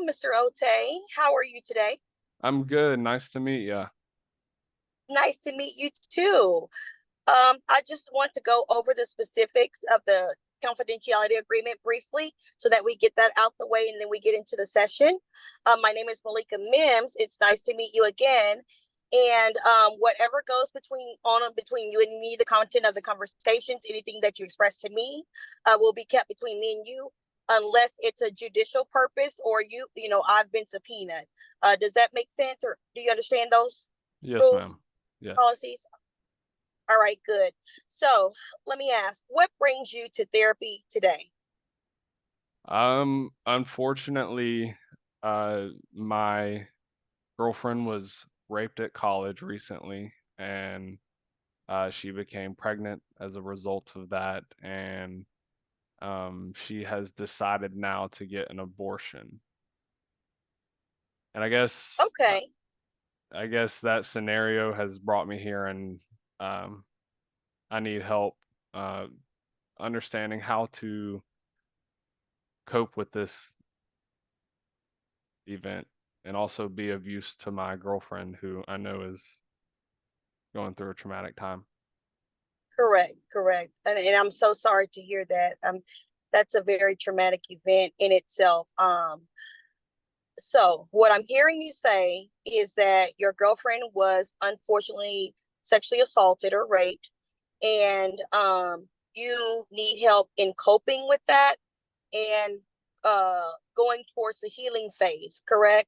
Mr. Ote. How are you today? I'm good. Nice to meet you. Nice to meet you too. I just want to go over the specifics of the confidentiality agreement briefly so that we get that out the way and then we get into the session. My name is Malika Mims. It's nice to meet you again. And whatever goes between you and me, the content of the conversations, anything that you express to me, will be kept between me and you, unless it's a judicial purpose or I've been subpoenaed. Does that make sense, or do you understand those Yes, rules, ma'am. Yes. policies? All right, good. So let me ask, what brings you to therapy today? Unfortunately, my girlfriend was raped at college recently, and she became pregnant as a result of that, and she has decided now to get an abortion. And Okay. I guess that scenario has brought me here, and um, I need help uh, understanding how to cope with this event and also be of use to my girlfriend who I know is going through a traumatic time. Correct, correct. And I'm so sorry to hear that. That's a very traumatic event in itself. So what I'm hearing you say is that your girlfriend was unfortunately sexually assaulted or raped, and you need help in coping with that and going towards the healing phase, correct?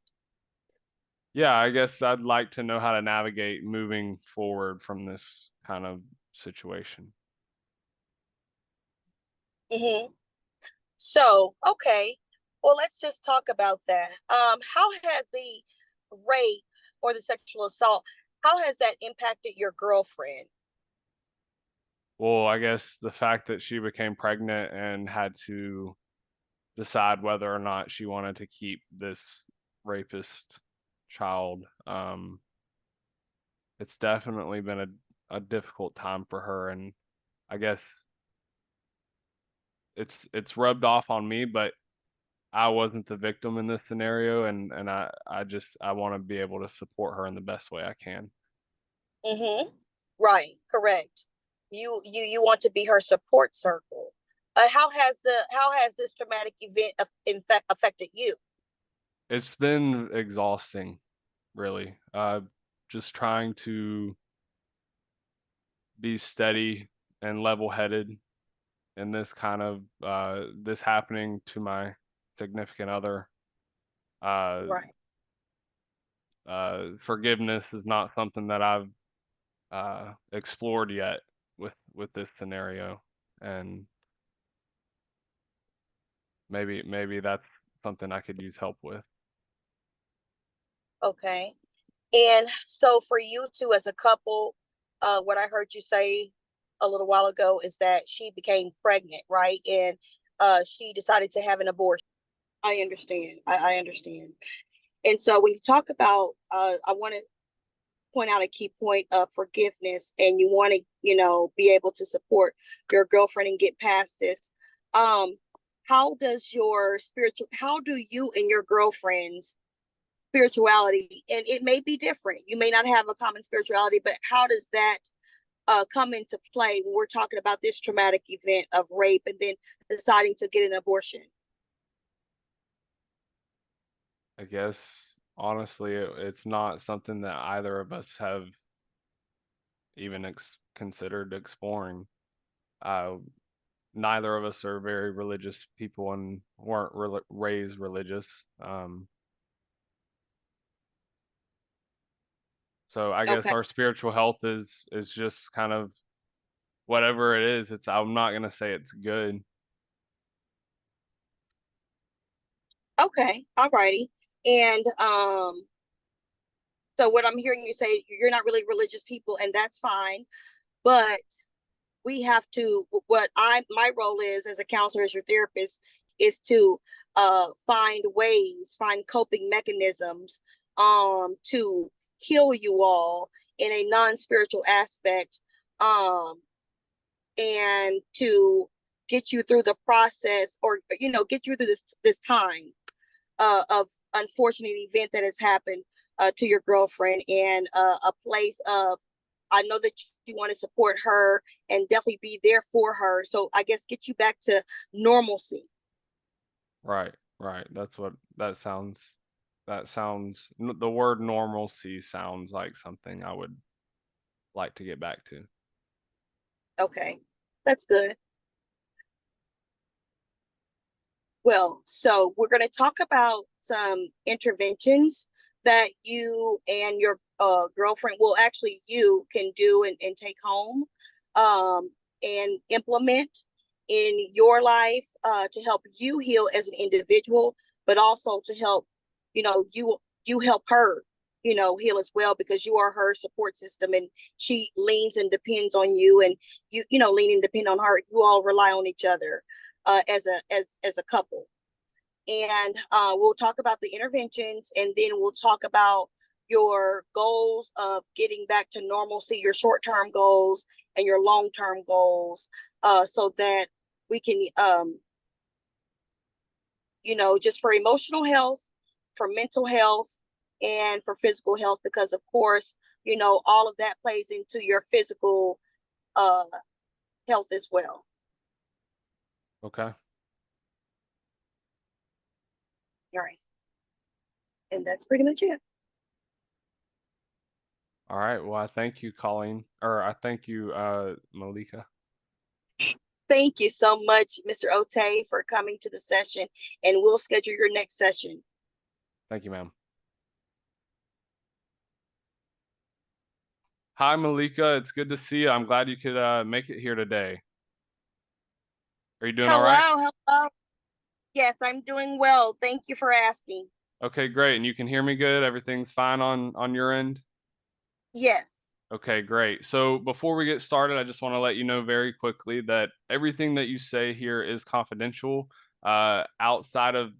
Yeah, I guess I'd like to know how to navigate moving forward from this kind of situation. Mm-hmm. So, okay. Well, let's just talk about that. How has the rape or the sexual assault, how has that impacted your girlfriend? Well, I guess the fact that she became pregnant and had to decide whether or not she wanted to keep this rapist child, it's definitely been a difficult time for her, and I guess it's rubbed off on me, but I wasn't the victim in this scenario, and I want to be able to support her in the best way I can. Mm-hmm. Right, correct. You want to be her support circle. How has this traumatic event in fact affected you? It's been exhausting, really. Just trying to be steady and level-headed in this kind of this happening to my significant other. Uh, Right. Forgiveness is not something that I've explored yet with this scenario, and maybe that's something I could use help with. Okay. And so for you two as a couple, what I heard you say a little while ago is that she became pregnant, right? And she decided to have an abortion. I understand. I understand. And so when you talk about, I want to point out a key point of forgiveness, and you want to, be able to support your girlfriend and get past this. Um, how do you and your girlfriend's spirituality, and it may be different, you may not have a common spirituality, but how does that come into play when we're talking about this traumatic event of rape and then deciding to get an abortion? I guess honestly, it's not something that either of us have even considered exploring. Uh, Neither of us are very religious people and weren't raised religious. So I guess Okay. our spiritual health is just kind of whatever it is. I'm not gonna say it's good. Okay. All righty. And so what I'm hearing you say, you're not really religious people, and that's fine. But we have to, what I my role is as a counselor, as your therapist, is to find coping mechanisms to heal you all in a non-spiritual aspect, um and to get you through the process, or get you through this time. of unfortunate event that has happened to your girlfriend, and a place of, I know that you want to support her and definitely be there for her. So I guess get you back to normalcy. Right, right. That's what that sounds. The word normalcy sounds like something I would like to get back to. Okay, that's good. Well, so we're going to talk about some interventions that you and your girlfriend, well, actually, you can do and take home um, and implement in your life to help you heal as an individual, but also to help, you help her, heal as well, because you are her support system, and she leans and depends on you, and lean and depend on her. You all rely on each other as a couple. And we'll talk about the interventions, and then we'll talk about your goals of getting back to normalcy, your short-term goals and your long-term goals, so that we can just for emotional health, for mental health, and for physical health, because of course, all of that plays into your physical uh health as well. Okay. All right. And that's pretty much it. All right. Well, I thank you, Colleen, or I thank you, Malika. Thank you so much, Mr. Ote, for coming to the session, and we'll schedule your next session. Thank you, ma'am. Hi, Malika. It's good to see you. I'm glad you could make it here today. Are you doing all right? Hello. Yes, I'm doing well. Thank you for asking. Okay, great. And you can hear me good? Everything's fine on your end? Yes. Okay, great. So before we get started, I just want to let you know very quickly that everything that you say here is confidential. Outside of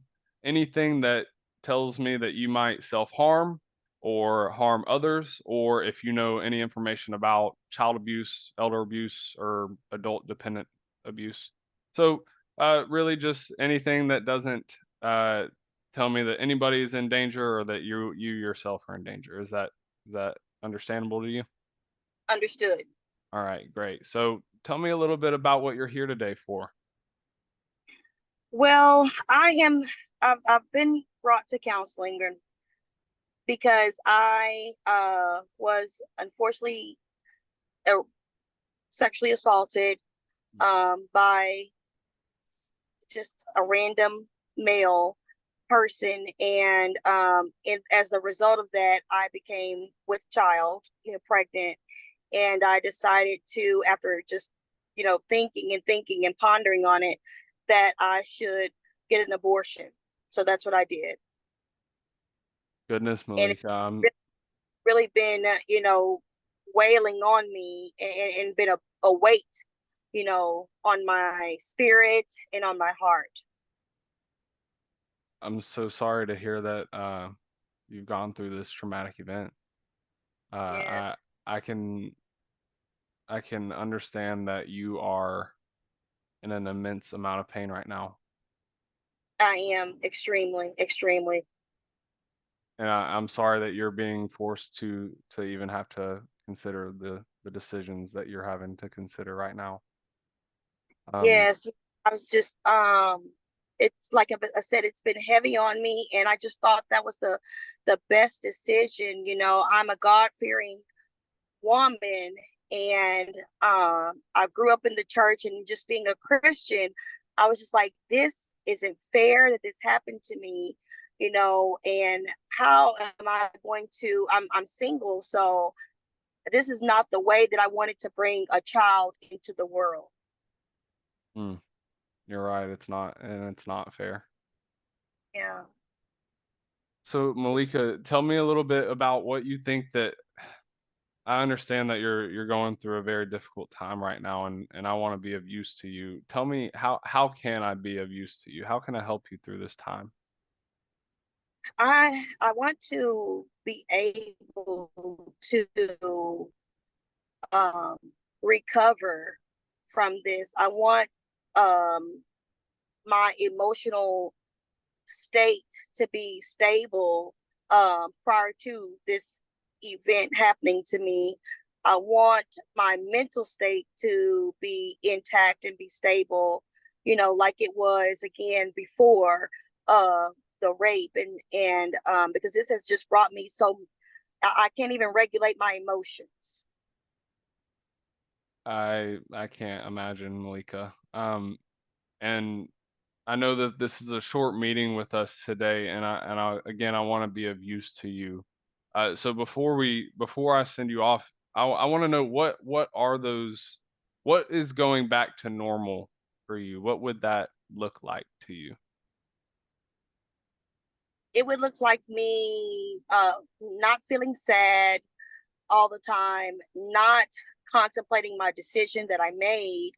anything that tells me that you might self-harm or harm others, or if you know any information about child abuse, elder abuse, or adult dependent abuse. So really just anything that doesn't tell me that anybody is in danger or that you yourself are in danger. Is that understandable to you? Understood. All right, great. So tell me a little bit about what you're here today for. Well, I've been brought to counseling because I was unfortunately uh, sexually assaulted by just a random male person, and as a result of that, I became with child, pregnant, and I decided to, after just thinking and thinking and pondering on it, that I should get an abortion. So that's what I did, Goodness, and Malika. it's really been wailing on me, and been a weight on my spirit and on my heart. I'm so sorry to hear that you've gone through this traumatic event. Uh, Yes, I I can I can understand that you are in an immense amount of pain right now, I am extremely. and I'm sorry that you're being forced to even have to consider the decisions that you're having to consider right now. Um, Yes, I was just it's like I said, it's been heavy on me, and I just thought that was the best decision. I'm a God-fearing woman, and I grew up in the church, and just being a Christian, I was just like, this isn't fair that this happened to me, and how am I going to, I'm single, so this is not the way that I wanted to bring a child into the world. mm, you're right. It's not fair. Yeah. So Malika, tell me a little bit about what you think that I understand that you're going through a very difficult time right now, and I want to be of use to you. Tell me how can I be of use to you? How can I help you through this time? I want to be able to um recover from this. I want um my emotional state to be stable prior to this event happening to me. I want my mental state to be intact and be stable, like it was again before uh, the rape, and because this has just brought me so I can't even regulate my emotions. I can't imagine, Malika. And I know that this is a short meeting with us today, and I again I want to be of use to you. So before I send you off, I want to know what is going back to normal for you? What would that look like to you? It would look like me not feeling sad all the time, not contemplating my decision that I made,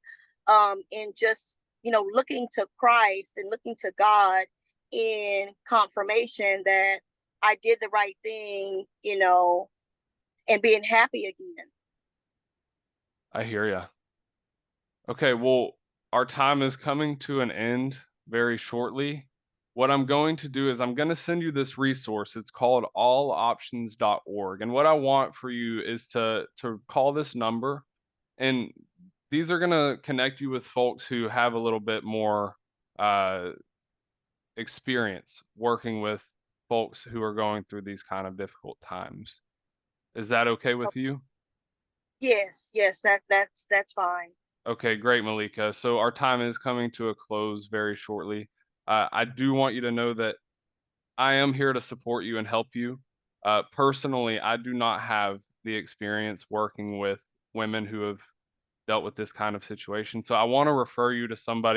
and just, looking to Christ and looking to God in confirmation that I did the right thing, and being happy again. I hear ya. Okay, well, our time is coming to an end very shortly. What I'm going to do is I'm going to send you this resource. It's called alloptions.org. And what I want for you is to call this number, and these are going to connect you with folks who have a little bit more uh, experience working with folks who are going through these kind of difficult times. Is that okay with you? Yes, yes, that's fine. Okay, great, Malika. So our time is coming to a close very shortly. I do want you to know that I am here to support you and help you. Personally, I do not have the experience working with women who have dealt with this kind of situation. So I want to refer you to somebody